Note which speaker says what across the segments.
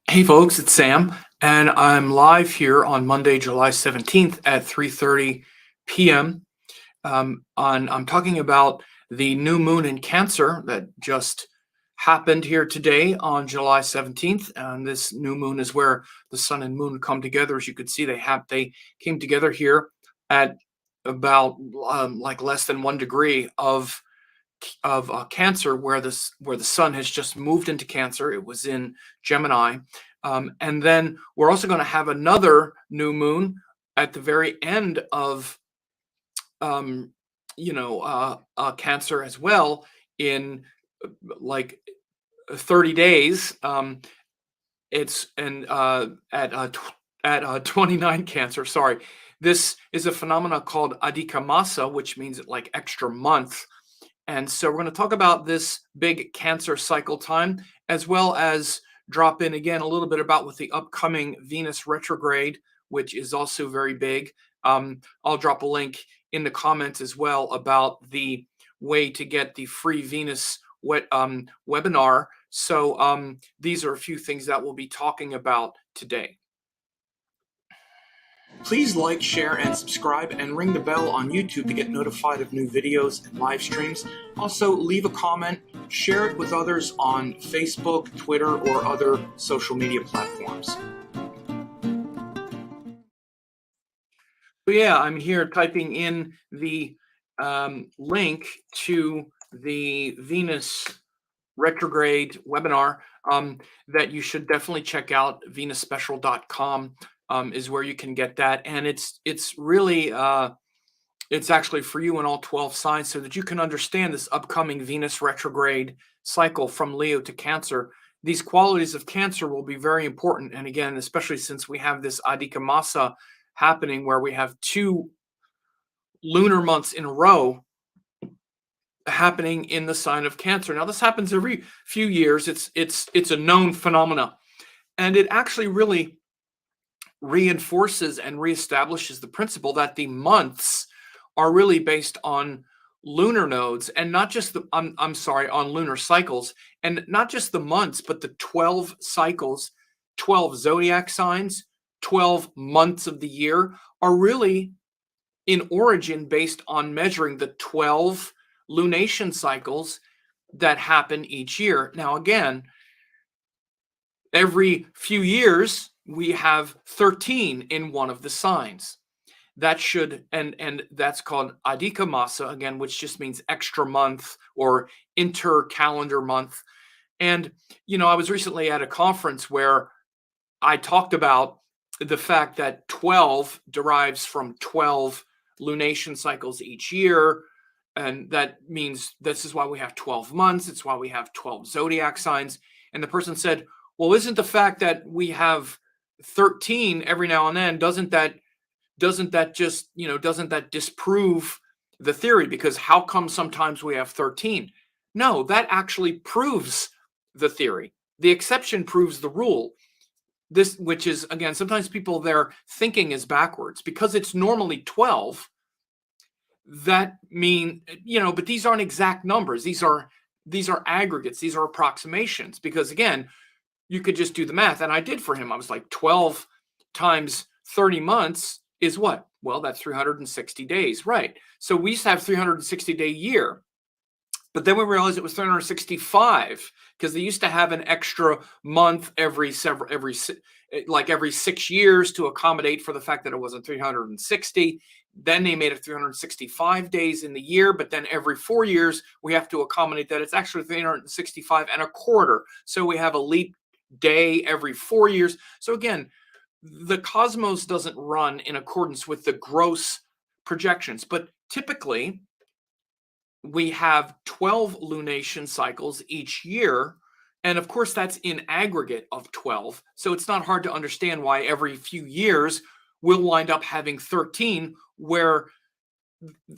Speaker 1: Hey folks, it's Sam, and I'm live here on Monday, July 17th at 3:30 p.m. I'm talking about the new moon in Cancer that just happened here today on July 17th. And this new moon is where the sun and moon come together. As you can see, they came together here at about like less than 1 degree of Cancer, where the sun has just moved into Cancer. It was in Gemini, and then we're also going to have another new moon at the very end of um, Cancer as well in like 30 days. It's and at 29 Cancer. Sorry, this is a phenomena called Adhika Masa, which means like extra month. And so we're going to talk about this big Cancer cycle time, as well as drop in again a little bit about with the upcoming Venus retrograde, which is also very big. I'll drop a link in the comments as well about the way to get the free Venus webinar. So these are a few things that we'll be talking about today. Please like, share, and subscribe, and ring the bell on YouTube to get notified of new videos and live streams. Also, leave a comment, share it with others on Facebook, Twitter, or other social media platforms. So yeah, I'm here typing in the link to the Venus retrograde webinar that you should definitely check out. venusspecial.com is where you can get that, and it's really it's actually for you in all 12 signs, so that you can understand this upcoming Venus retrograde cycle from Leo to Cancer. These qualities of Cancer will be very important, and again, especially since we have this Adhika Masa happening, where we have 2 lunar months in a row happening in the sign of Cancer. Now, this happens every few years. It's a known phenomena, and it actually really reinforces and reestablishes the principle that the months are really based on lunar nodes, and not just the I'm sorry, on lunar cycles, and not just the months, but the 12 cycles, 12 zodiac signs, 12 months of the year are really in origin based on measuring the 12 lunation cycles that happen each year. Now, again, every few years we have 13 in one of the signs. That should and that's called Adhika Masa again, which just means extra month or inter-calendar month. And I was recently at a conference where I talked about the fact that 12 derives from 12 lunation cycles each year. And that means this is why we have 12 months. It's why we have 12 zodiac signs. And the person said, well, isn't the fact that we have 13 every now and then, doesn't that disprove the theory? Because how come sometimes we have 13? No, that actually proves the theory. The exception proves the rule. This, which is, again, sometimes people, their thinking is backwards. Because it's normally 12, that mean, but these aren't exact numbers. These are aggregates. These are approximations. Because again, you could just do the math, and I did for him. I was like, 12 times 30 months is what? Well, that's 360 days, right? So we used to have 360-day year, but then we realized it was 365 because they used to have an extra month every 6 years to accommodate for the fact that it wasn't 360. Then they made it 365 days in the year, but then every 4 years we have to accommodate that it's actually 365 and a quarter. So we have a leap day every 4 years. So again, the cosmos doesn't run in accordance with the gross projections, but typically we have 12 lunation cycles each year. And of course, that's in aggregate of 12. So it's not hard to understand why every few years we'll wind up having 13, where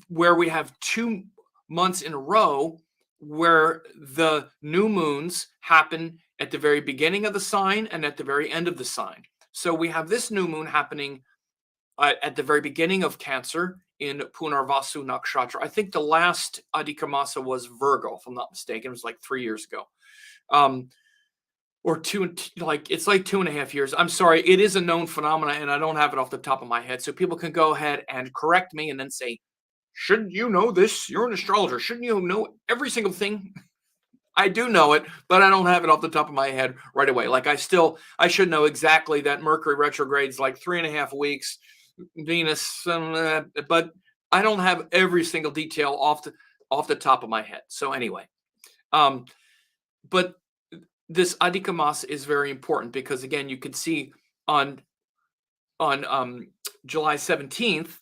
Speaker 1: we have 2 months in a row where the new moons happen at the very beginning of the sign and at the very end of the sign. So we have this new moon happening at the very beginning of Cancer in Punarvasu Nakshatra. I think the last Adhika Masa was Virgo, if I'm not mistaken. It was like 3 years ago. or like it's like 2.5 years. I'm sorry, it is a known phenomena, and I don't have it off the top of my head. So people can go ahead and correct me and then say, "Shouldn't you know this? You're an astrologer. Shouldn't you know every single thing?" I do know it, but I don't have it off the top of my head right away. Like I should know exactly that Mercury retrograde's like 3.5 weeks, Venus, but I don't have every single detail off the top of my head. So anyway, um, but this Adhika Masa is very important because again, you can see on July 17th,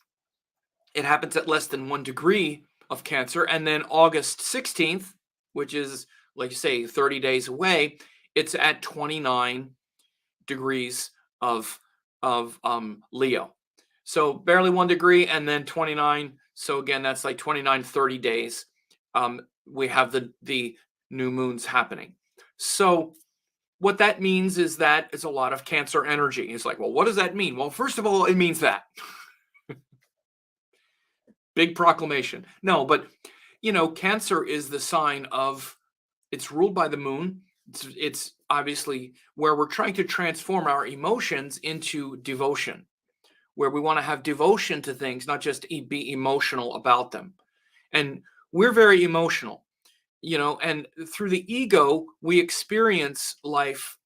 Speaker 1: it happens at less than 1 degree of Cancer, and then August 16th, which is like you say 30 days away, it's at 29 degrees of Leo. So barely 1 degree, and then 29. So again, that's like 29, 30 days. We have the new moons happening. So what that means is that it's a lot of Cancer energy. It's like, well, what does that mean? Well, first of all, it means that. Big proclamation. No, but Cancer is the sign of, it's ruled by the moon. It's obviously where we're trying to transform our emotions into devotion, where we want to have devotion to things, not just be emotional about them. And we're very emotional, and through the ego, we experience life.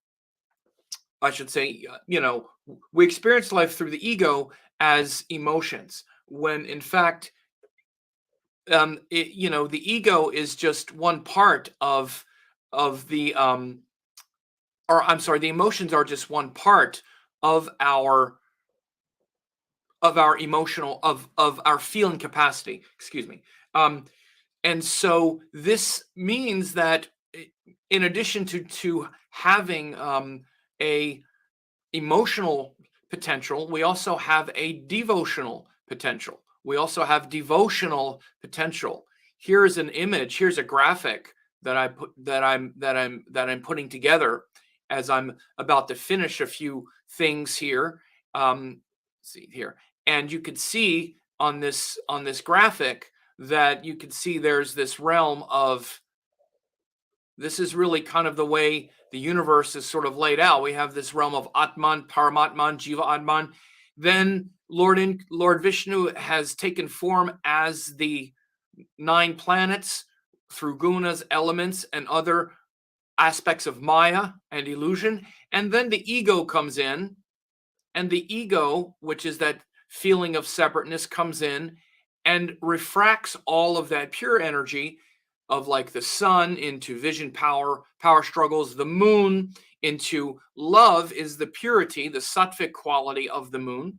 Speaker 1: I should say, we experience life through the ego as emotions, when in fact, the ego is just one part of the or I'm sorry, the emotions are just one part of our emotional of our feeling capacity. Excuse me. And so this means that in addition to having a emotional potential, we also have a devotional potential. We also have devotional potential. Here's an image. Here's a graphic that I'm putting together as I'm about to finish a few things here. See here, and you could see on this graphic that you can see there's this realm of, this is really kind of the way the universe is sort of laid out. We have this realm of Atman, Paramatman, Jiva Atman. Then Lord Vishnu has taken form as the 9 planets through gunas, elements, and other aspects of Maya and illusion. And then the ego comes in, and the ego, which is that feeling of separateness, comes in and refracts all of that pure energy of like the sun into vision, power struggles, the moon into love is the purity, the sattvic quality of the moon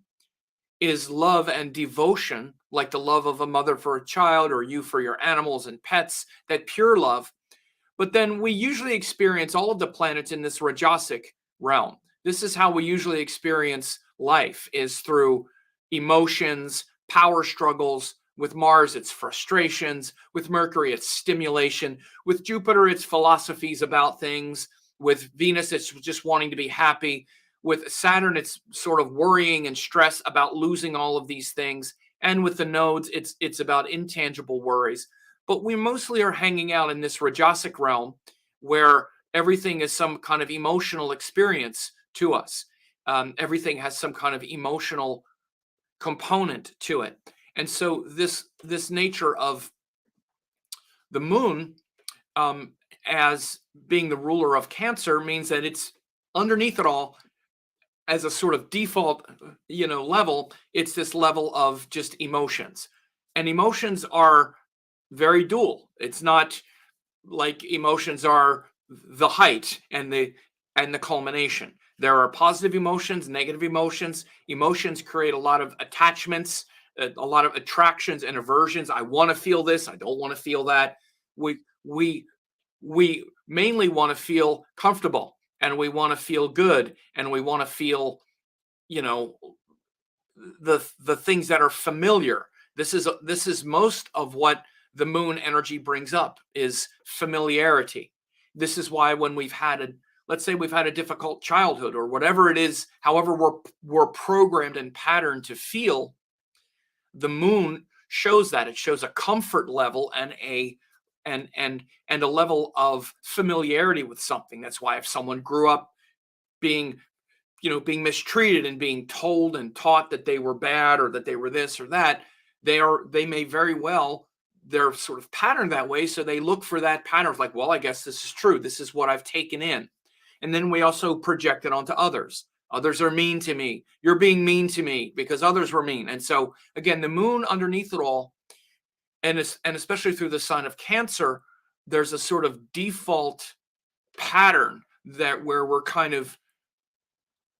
Speaker 1: is love and devotion, like the love of a mother for a child or you for your animals and pets, that pure love. But then we usually experience all of the planets in this Rajasic realm. This is how we usually experience life, is through emotions, power struggles. With Mars, it's frustrations. With Mercury, it's stimulation. With Jupiter, it's philosophies about things. With Venus, it's just wanting to be happy. With Saturn, it's sort of worrying and stress about losing all of these things. And with the nodes, it's about intangible worries. But we mostly are hanging out in this Rajasic realm where everything is some kind of emotional experience to us. Everything has some kind of emotional component to it. And so this nature of the moon as being the ruler of Cancer means that it's underneath it all, as a sort of default level, it's this level of just emotions. And emotions are very dual. It's not like emotions are the height and the culmination. There are positive emotions, negative emotions. Emotions create a lot of attachments, a lot of attractions and aversions. I want to feel this, I don't want to feel that. We mainly want to feel comfortable, and we want to feel good, and we want to feel the things that are familiar. This is most of what the moon energy brings up, is familiarity. This is why when let's say we've had a difficult childhood or whatever it is, however we're programmed and patterned to feel, the moon shows that. It shows a comfort level and a and a level of familiarity with something. That's why if someone grew up being being mistreated and being told and taught that they were bad or that they were this or that, they may very well, they're sort of patterned that way. So they look for that pattern of like, well, I guess this is true. This is what I've taken in. And then we also project it onto others. Others are mean to me. You're being mean to me because others were mean. And so again, the moon underneath it all, and especially through the sign of Cancer, there's a sort of default pattern that where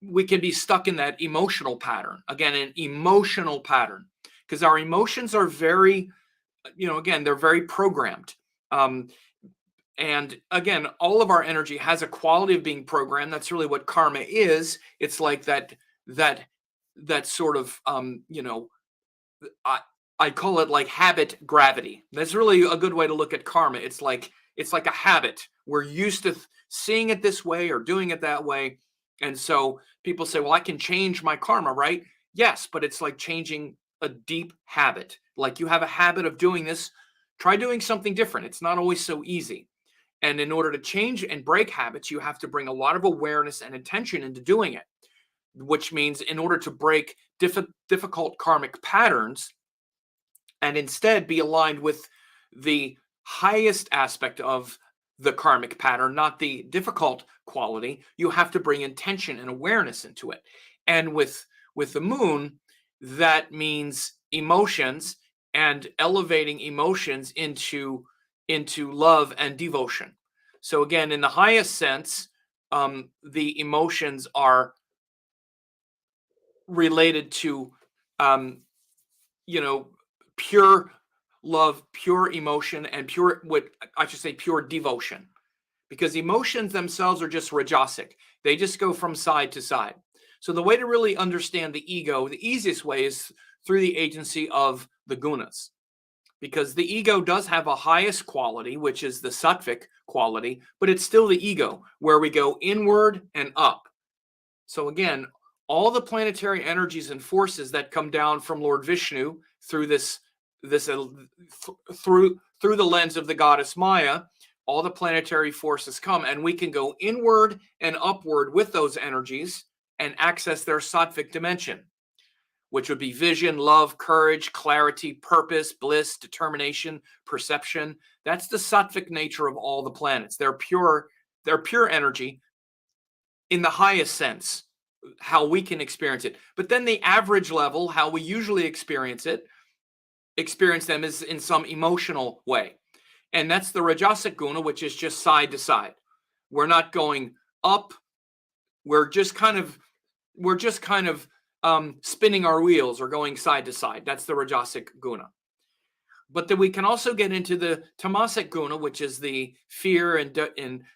Speaker 1: we can be stuck in that emotional pattern. Again, an emotional pattern, because our emotions are very, again, they're very programmed. And again, all of our energy has a quality of being programmed. That's really what karma is. It's like that sort of, I call it like habit gravity. That's really a good way to look at karma. It's like a habit. We're used to seeing it this way or doing it that way. And so people say, well, I can change my karma, right? Yes, but it's like changing a deep habit. Like you have a habit of doing this, try doing something different. It's not always so easy. And in order to change and break habits, you have to bring a lot of awareness and attention into doing it, which means in order to break difficult karmic patterns and instead be aligned with the highest aspect of the karmic pattern, not the difficult quality, you have to bring intention and awareness into it. And with the moon, that means emotions and elevating emotions into love and devotion. So again, in the highest sense, the emotions are related to, pure love, pure emotion, and pure devotion. Because emotions themselves are just rajasic. They just go from side to side. So the way to really understand the ego, the easiest way is through the agency of the gunas. Because the ego does have a highest quality, which is the sattvic quality, but it's still the ego, where we go inward and up. So again, all the planetary energies and forces that come down from Lord Vishnu through through the lens of the goddess Maya, all the planetary forces come, and we can go inward and upward with those energies and access their sattvic dimension, which would be vision, love, courage, clarity, purpose, bliss, determination, perception. That's the sattvic nature of all the planets. They're pure energy in the highest sense, how we can experience it. But then the average level, how we usually experience them is in some emotional way. And that's the rajasic guna, which is just side to side. We're not going up. We're just kind of spinning our wheels or going side to side. That's the rajasic guna. But then we can also get into the tamasic guna, which is the fear and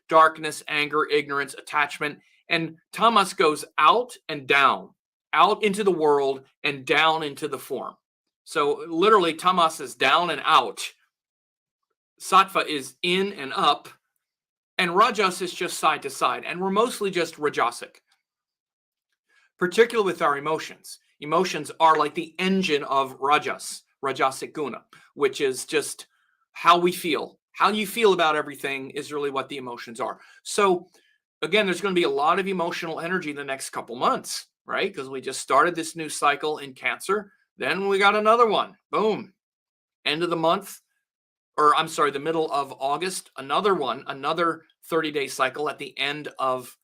Speaker 1: darkness, anger, ignorance, attachment. And tamas goes out and down, out into the world and down into the form. So literally tamas is down and out. Sattva is in and up, and rajas is just side to side, and we're mostly just rajasic, particularly with our emotions. Emotions are like the engine of rajasic guna, which is just how we feel. How you feel about everything is really what the emotions are. So again, there's going to be a lot of emotional energy in the next couple months, right? Because we just started this new cycle in Cancer. Then we got another one. Boom. End of the month. Or I'm sorry, the middle of August, another 30-day cycle at the end of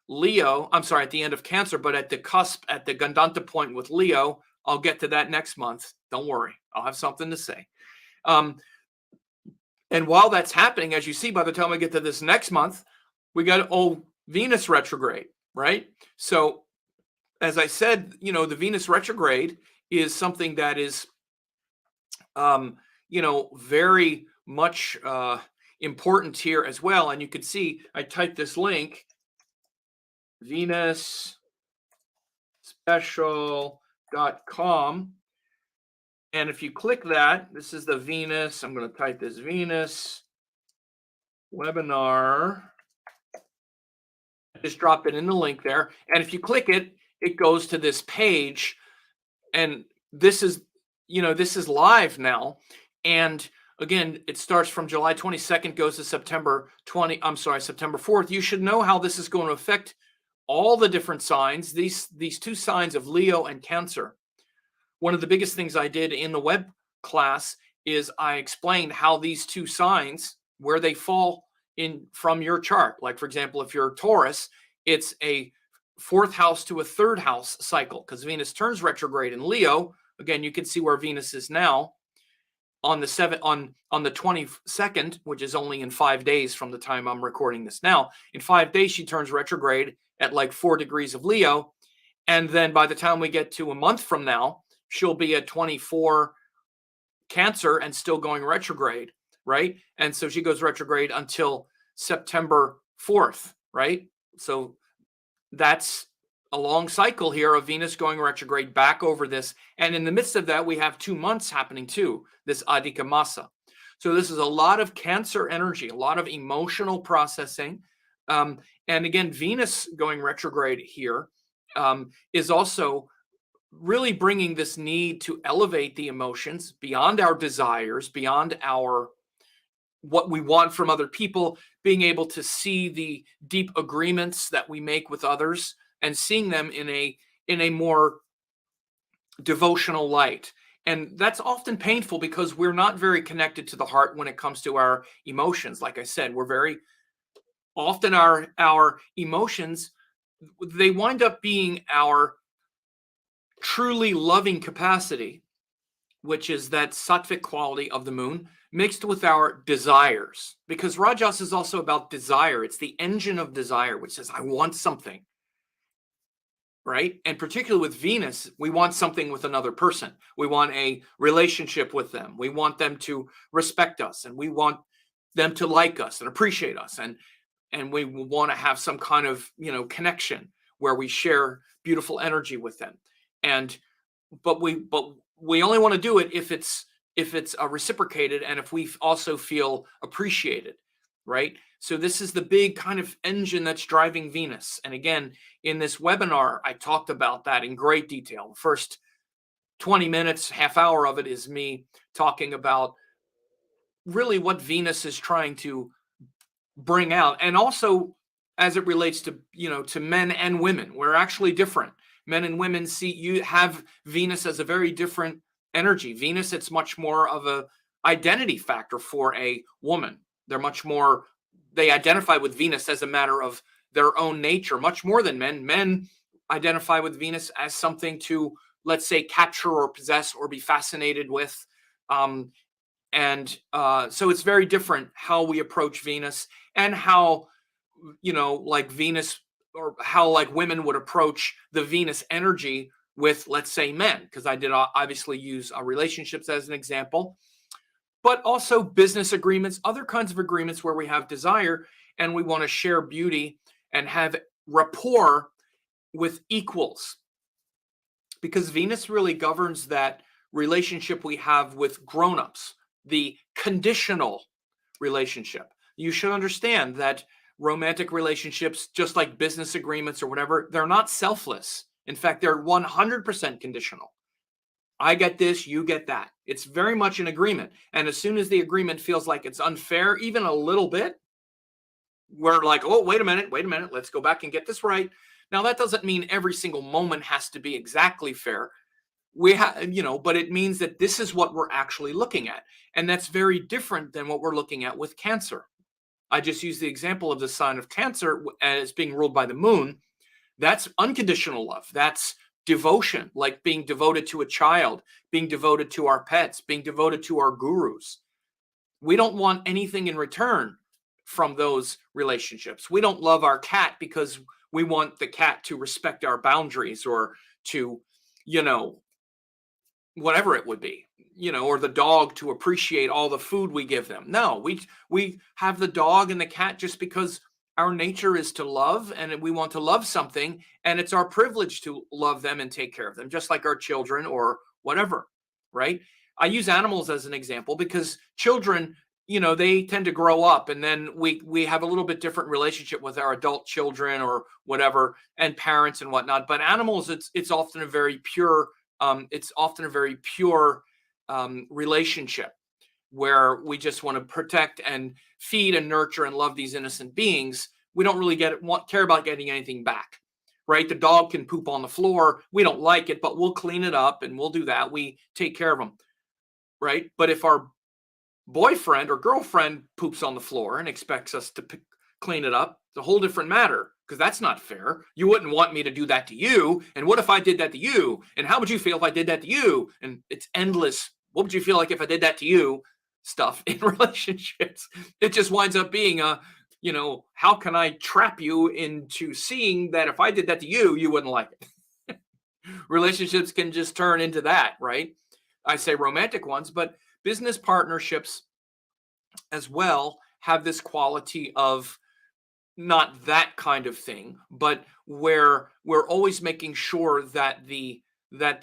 Speaker 1: Leo. I'm sorry, at the end of Cancer, but at the cusp, at the Gandanta point with Leo. I'll get to that next month. Don't worry. I'll have something to say. And while that's happening, as you see, by the time I get to this next month, we got Venus retrograde, right? So as I said, the Venus retrograde is something that is, very much important here as well. And you can see, I typed this link, venusspecial.com. And if you click that, this is the Venus. I'm going to type this Venus webinar. I just dropped it in the link there. And if you click it, it goes to this page. And this is live now. And Again, it starts from July 22nd, goes to September 4th. You should know how this is going to affect all the different signs, these two signs of Leo and Cancer. One of the biggest things I did in the web class is I explained how these two signs, where they fall in from your chart. Like, for example, if you're a Taurus, it's a fourth house to a third house cycle because Venus turns retrograde in Leo. Again, you can see where Venus is now on the 22nd, which is only in 5 days from the time I'm recording this now. In 5 days, she turns retrograde at like 4 degrees of Leo. And then by the time we get to a month from now, she'll be at 24 Cancer and still going retrograde, right? And so she goes retrograde until September 4th, right? So that's a long cycle here of Venus going retrograde back over this. And in the midst of that, we have 2 months happening too, this Adhika Masa. So this is a lot of Cancer energy, a lot of emotional processing. And again, Venus going retrograde here is also really bringing this need to elevate the emotions beyond our desires, beyond what we want from other people, being able to see the deep agreements that we make with others and seeing them in a more devotional light. And that's often painful because we're not very connected to the heart when it comes to our emotions. Like I said, we're very often our emotions, they wind up being our truly loving capacity, which is that sattvic quality of the moon, mixed with our desires. Because Rajas is also about desire. It's the engine of desire, which says, I want something, right? And particularly with Venus, we want something with another person. We want a relationship with them. We want them to respect us, and we want them to like us and appreciate us. And we want to have some kind of, connection where we share beautiful energy with them. But we only want to do it if it's reciprocated and if we also feel appreciated, right? So this is the big kind of engine that's driving Venus. And again, in this webinar, I talked about that in great detail. The first 20 minutes, half hour of it is me talking about really what Venus is trying to bring out, and also as it relates to to men and women. We're actually different. Men and women you have Venus as a very different energy. Venus, it's much more of a identity factor for a woman. They identify with Venus as a matter of their own nature, much more than men. Men identify with Venus as something to, let's say, capture or possess or be fascinated with. So it's very different how we approach Venus, and how, like Venus, or how like women would approach the Venus energy with, let's say, men, because I did obviously use relationships as an example, but also business agreements, other kinds of agreements where we have desire and we want to share beauty and have rapport with equals, because Venus really governs that relationship we have with grown-ups, the conditional relationship. You should understand that romantic relationships, just like business agreements or whatever, they're not selfless. In fact, they're 100% conditional. I get this, you get that. It's very much an agreement. And as soon as the agreement feels like it's unfair, even a little bit, we're like, oh, wait a minute, let's go back and get this right. Now, that doesn't mean every single moment has to be exactly fair. But it means that this is what we're actually looking at. And that's very different than what we're looking at with Cancer. I just used the example of the sign of Cancer as being ruled by the moon. That's unconditional love. That's devotion, like being devoted to a child, being devoted to our pets, being devoted to our gurus. We don't want anything in return from those relationships. We don't love our cat because we want the cat to respect our boundaries, or to, whatever it would be, or the dog to appreciate all the food we give them. No, we have the dog and the cat just because our nature is to love, and we want to love something, and it's our privilege to love them and take care of them, just like our children or whatever, right? I use animals as an example because children, they tend to grow up, and then we have a little bit different relationship with our adult children or whatever, and parents and whatnot. But animals, it's often a very pure relationship. where we just want to protect and feed and nurture and love these innocent beings. We don't really care about getting anything back, right? The dog can poop on the floor. We don't like it, but we'll clean it up and we'll do that. We take care of them, right? But if our boyfriend or girlfriend poops on the floor and expects us to clean it up, it's a whole different matter, because that's not fair. You wouldn't want me to do that to you. And what if I did that to you? And how would you feel if I did that to you? And it's endless. What would you feel like if I did that to you? Stuff in relationships. It just winds up being how can I trap you into seeing that if I did that to you, you wouldn't like it? Relationships can just turn into that, right? I say romantic ones, but business partnerships as well have this quality of not that kind of thing, but where we're always making sure that the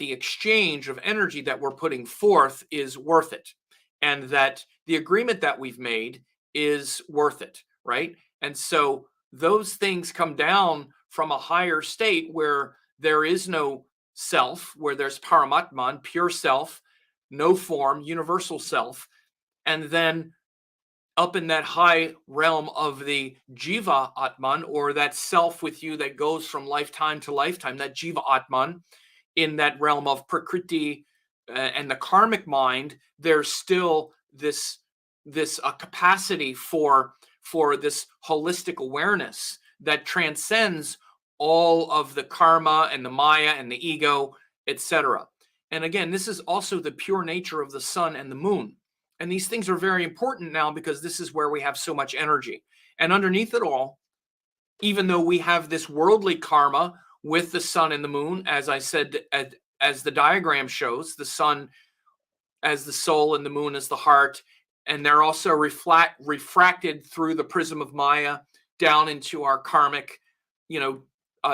Speaker 1: exchange of energy that we're putting forth is worth it, and that the agreement that we've made is worth it, right? And so those things come down from a higher state where there is no self, where there's Paramatman, pure self, no form, universal self, and then up in that high realm of the Jiva Atman, or that self with you that goes from lifetime to lifetime, that Jiva Atman, in that realm of Prakriti and the karmic mind, there's still this capacity for this holistic awareness that transcends all of the karma and the Maya and the ego, etc. And again, this is also the pure nature of the sun and the moon. And these things are very important now, because this is where we have so much energy. And underneath it all, even though we have this worldly karma with the sun and the moon, as I said, as the diagram shows, the sun as the soul and the moon as the heart, and they're also refracted through the prism of Maya down into our karmic,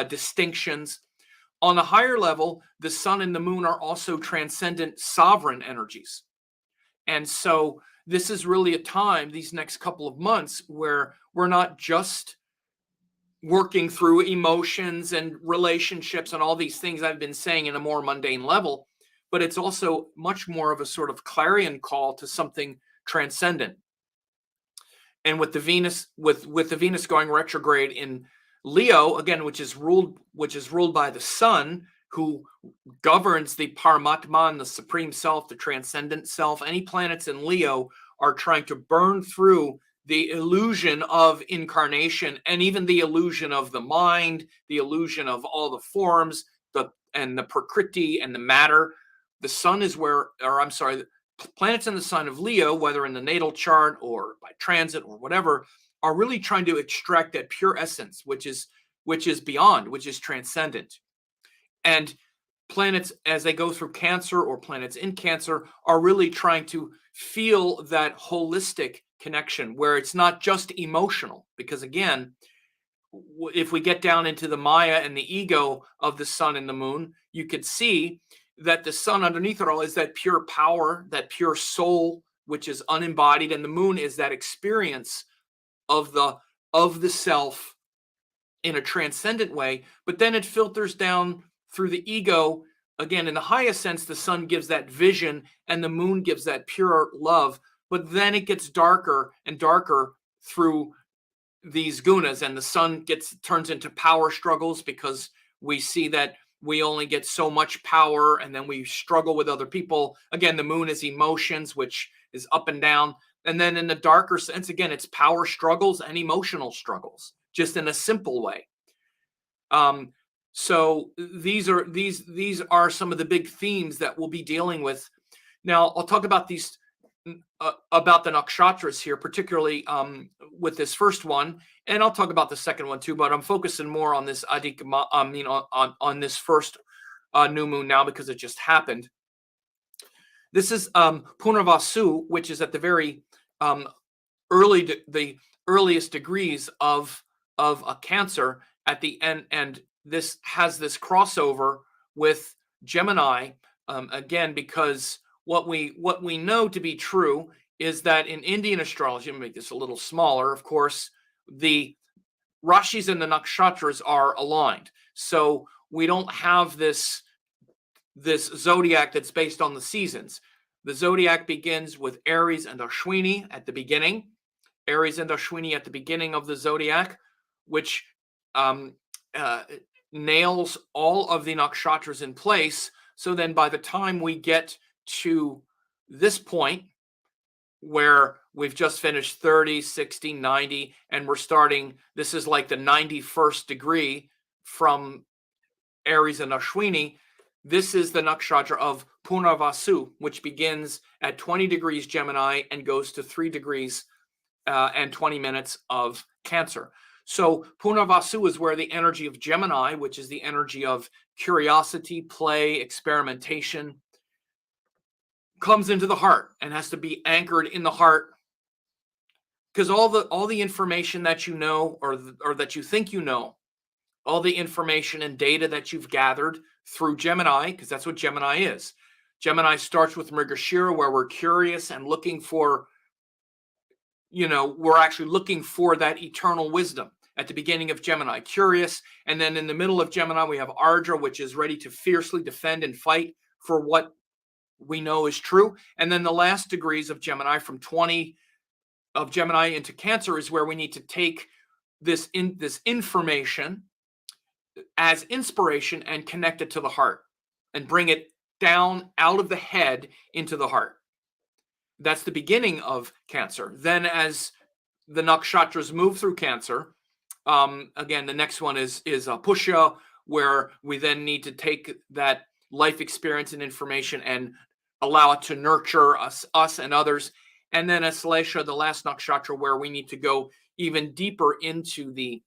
Speaker 1: distinctions. On a higher level, the sun and the moon are also transcendent sovereign energies. And so this is really a time, these next couple of months, where we're not just working through emotions and relationships and all these things I've been saying in a more mundane level, but it's also much more of a sort of clarion call to something transcendent. And with the Venus, with the Venus going retrograde in Leo, again, which is ruled by the sun, who governs the Paramatman, the supreme self, the transcendent self. Any planets in Leo are trying to burn through the illusion of incarnation, and even the illusion of the mind, the illusion of all the forms, and the Prakriti and the matter. The sun is the planets in the sign of Leo, whether in the natal chart or by transit or whatever, are really trying to extract that pure essence, which is beyond, which is transcendent. And planets, as they go through Cancer, or planets in Cancer, are really trying to feel that holistic connection where it's not just emotional. Because again, if we get down into the Maya and the ego of the sun and the moon, you could see that the sun underneath it all is that pure power, that pure soul, which is unembodied, and the moon is that experience of the self in a transcendent way. But then it filters down through the ego. Again, in the highest sense, the sun gives that vision and the moon gives that pure love. But then it gets darker and darker through these gunas, and the sun turns into power struggles, because we see that we only get so much power and then we struggle with other people. Again, the moon is emotions, which is up and down. And then in the darker sense, again, it's power struggles and emotional struggles, just in a simple way. So these are some of the big themes that we'll be dealing with. Now, I'll talk about these about the nakshatras here, particularly with this first one, and I'll talk about the second one too. But I'm focusing more on this Adhika, on this first new moon now, because it just happened. This is Punarvasu, which is at the very the earliest degrees of a Cancer at the end, and this has this crossover with Gemini, again, because what we know to be true is that in Indian astrology, I'm going to make this a little smaller, of course, the Rashis and the Nakshatras are aligned. So we don't have this zodiac that's based on the seasons. The zodiac begins with Aries and Ashwini at the beginning. Aries and Ashwini at the beginning of the zodiac, which um, uh, nails all of the nakshatras in place. So then by the time we get to this point, where we've just finished 30, 60, 90, and we're starting, this is like the 91st degree from Aries and Ashwini. This is the nakshatra of Punarvasu, which begins at 20 degrees Gemini and goes to 3 degrees and 20 minutes of Cancer. So Punarvasu is where the energy of Gemini, which is the energy of curiosity, play, experimentation, comes into the heart and has to be anchored in the heart, because all the information that you know, or that you think you know, all the information and data that you've gathered through Gemini, because that's what Gemini is. Gemini starts with Mrigashira, where we're curious and looking for, we're actually looking for that eternal wisdom at the beginning of Gemini, curious. And then in the middle of Gemini, we have Ardra, which is ready to fiercely defend and fight for what we know is true. And then the last degrees of Gemini, from 20 of Gemini into Cancer, is where we need to take this information as inspiration and connect it to the heart and bring it down out of the head into the heart. That's the beginning of Cancer. Then as the nakshatras move through Cancer, again, the next one is Pushya, where we then need to take that life experience and information and allow it to nurture us and others. And then Aslesha, the last nakshatra, where we need to go even deeper into the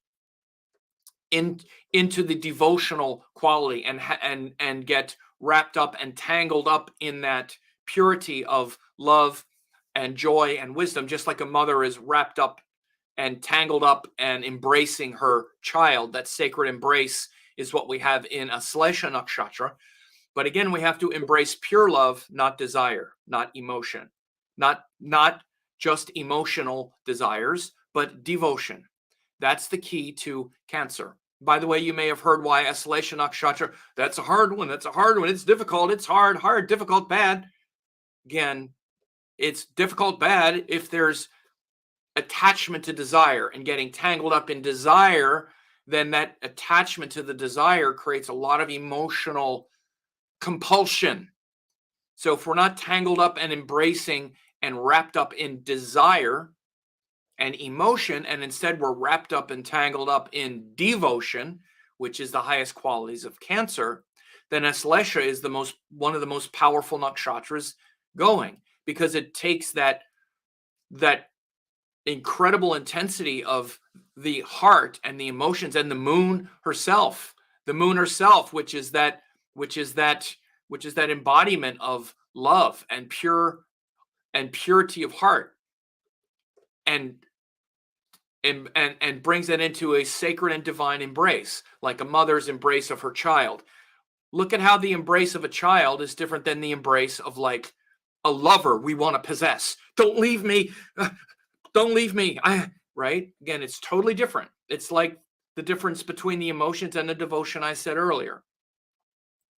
Speaker 1: devotional quality and get wrapped up and tangled up in that purity of love and joy and wisdom, just like a mother is wrapped up and tangled up and embracing her child. That sacred embrace is what we have in Aslesha nakshatra. But again, we have to embrace pure love, not desire, not emotion, not just emotional desires, but devotion. That's the key to Cancer. By the way, you may have heard why Aslesha nakshatra, that's a hard one, it's difficult, it's hard, difficult, bad. Again, it's difficult, bad if there's attachment to desire and getting tangled up in desire. Then that attachment to the desire creates a lot of emotional compulsion. So if we're not tangled up and embracing and wrapped up in desire and emotion, and instead we're wrapped up and tangled up in devotion, which is the highest qualities of Cancer, then Aslesha is one of the most powerful nakshatras going, because it takes that incredible intensity of the heart and the emotions, and the moon herself, which is that embodiment of love and purity of heart, and brings it into a sacred and divine embrace, like a mother's embrace of her child. Look at how the embrace of a child is different than the embrace of like a lover we want to possess. Don't leave me. Don't leave me. Right? Again, it's totally different. It's like the difference between the emotions and the devotion I said earlier.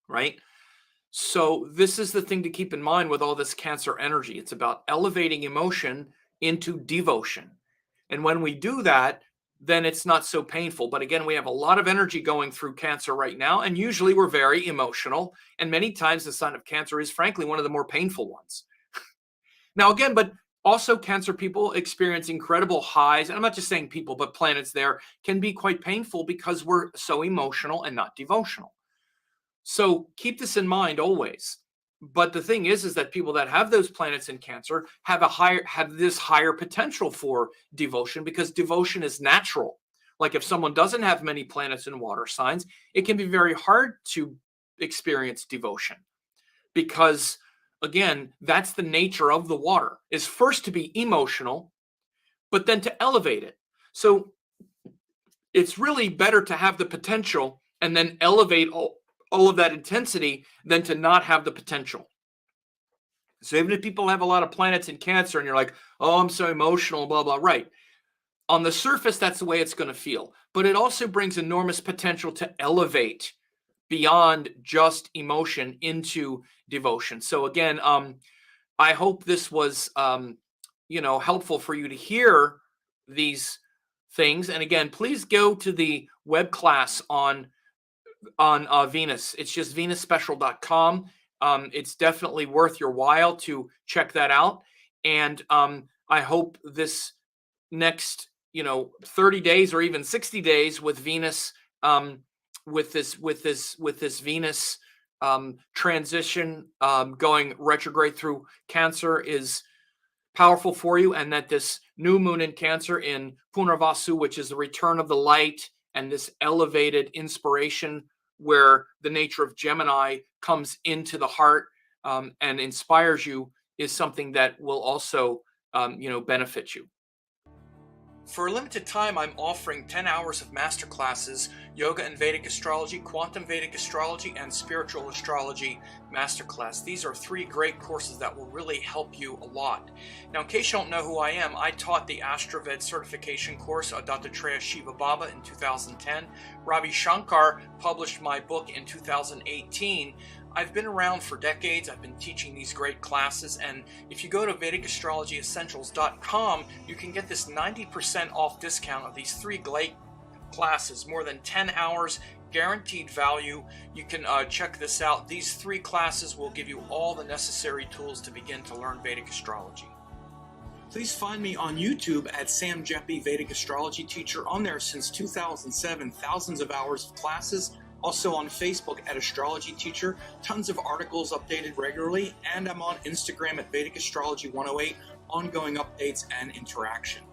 Speaker 1: Right? So this is the thing to keep in mind with all this Cancer energy. It's about elevating emotion into devotion. And when we do that, then it's not so painful. But again, we have a lot of energy going through Cancer right now, and usually we're very emotional. And many times the sign of Cancer is frankly one of the more painful ones. Now, again, but also Cancer people experience incredible highs. And I'm not just saying people, but planets there can be quite painful because we're so emotional and not devotional. So keep this in mind always. But the thing is that people that have those planets in Cancer have this higher potential for devotion, because devotion is natural. Like if someone doesn't have many planets in water signs, it can be very hard to experience devotion, because again, that's the nature of the water, is first to be emotional, but then to elevate it. So it's really better to have the potential and then elevate all of that intensity than to not have the potential. So even if people have a lot of planets in Cancer and you're like, oh, I'm so emotional, blah, blah, right. On the surface, that's the way it's going to feel. But it also brings enormous potential to elevate beyond just emotion into devotion. So again, I hope this was, helpful for you to hear these things. And again, please go to the web class on Venus. It's just venusspecial.com. It's definitely worth your while to check that out. And I hope this next 30 days or even 60 days with Venus, with this Venus transition going retrograde through Cancer is powerful for you, and that this new moon in Cancer in Punarvasu, which is the return of the light and this elevated inspiration where the nature of Gemini comes into the heart and inspires you, is something that will also benefit you. For a limited time, I'm offering 10 hours of masterclasses, Yoga and Vedic Astrology, Quantum Vedic Astrology, and Spiritual Astrology Masterclass. These are 3 great courses that will really help you a lot. Now, in case you don't know who I am, I taught the Astraved certification course, Dattatreya Shiva Baba, in 2010. Ravi Shankar published my book in 2018. I've been around for decades. I've been teaching these great classes, and if you go to VedicAstrologyEssentials.com, you can get this 90% off discount of these 3 great classes, more than 10 hours, guaranteed value. You can check this out. These 3 classes will give you all the necessary tools to begin to learn Vedic astrology. Please find me on YouTube at Sam Jeppy, Vedic Astrology Teacher. On there since 2007, thousands of hours of classes. Also on Facebook at Astrology Teacher, tons of articles updated regularly, and I'm on Instagram at Vedic Astrology 108, ongoing updates and interaction.